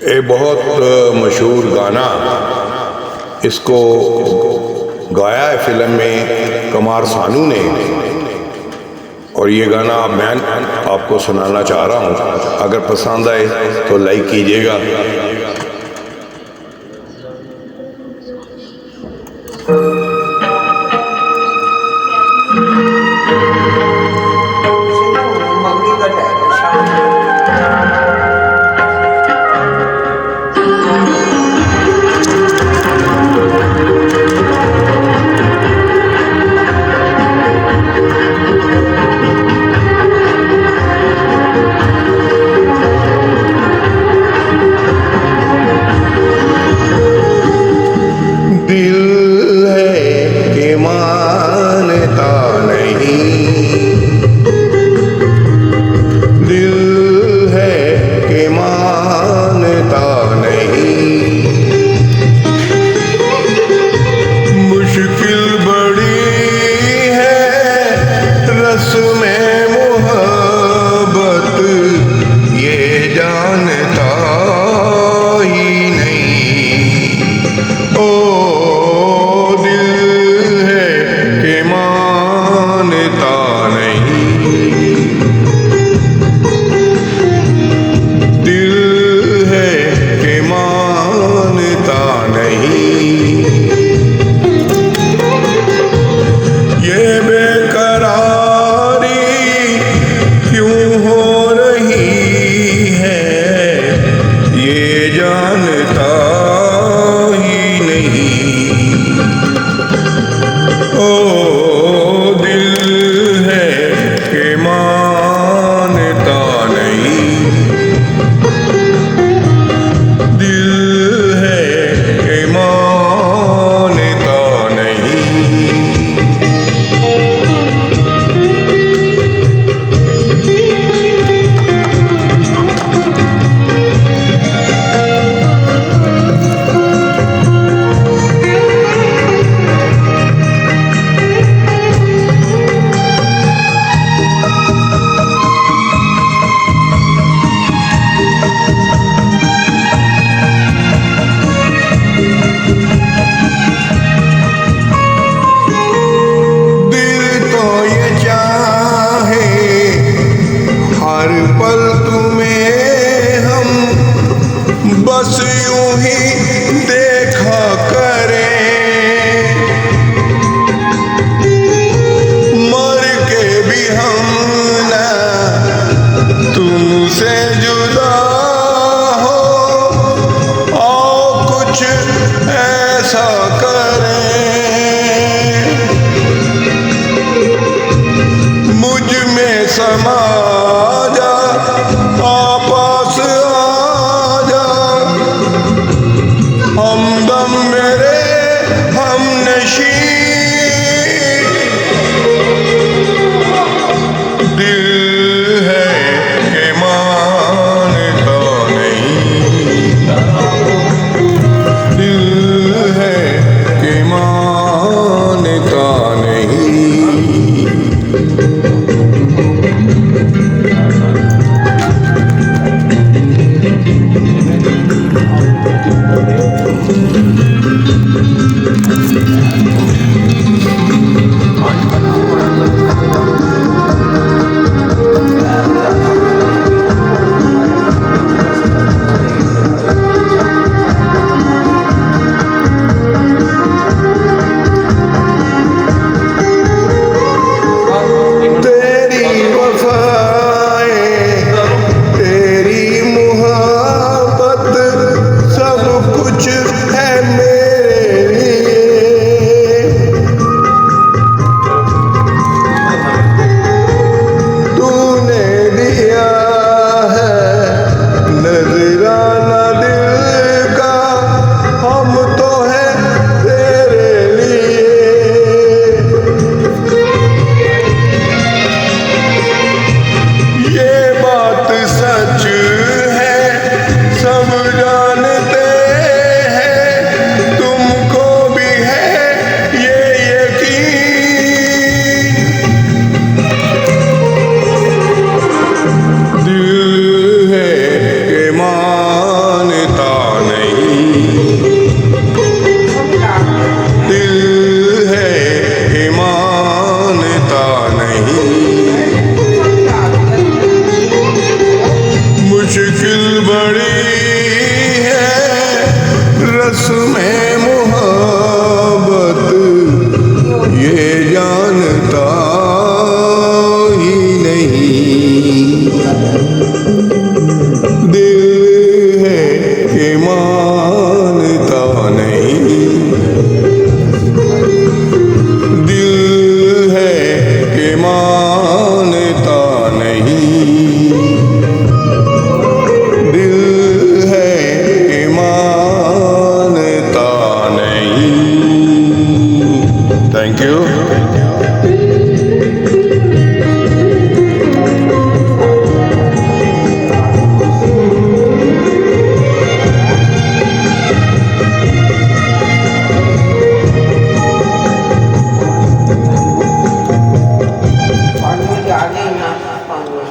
एक बहुत मशहूर गाना, इसको गाया है फिल्म में कुमार सानू ने, और ये गाना मैं आपको सुनाना चाह रहा हूँ। अगर पसंद आए तो लाइक कीजिएगा। दिल है कि मानता नहीं, दिल है कि मानता नहीं, मुश्किल बड़ी है रस्में मोहब्बत, ये जानता ही नहीं। ओ बस यूं ही देखा करें, मर के भी हम ना तुमसे जुदा हो, और कुछ ऐसा करें मुझ में समा जा, पास ਆ ਗਈ ਨਾ 5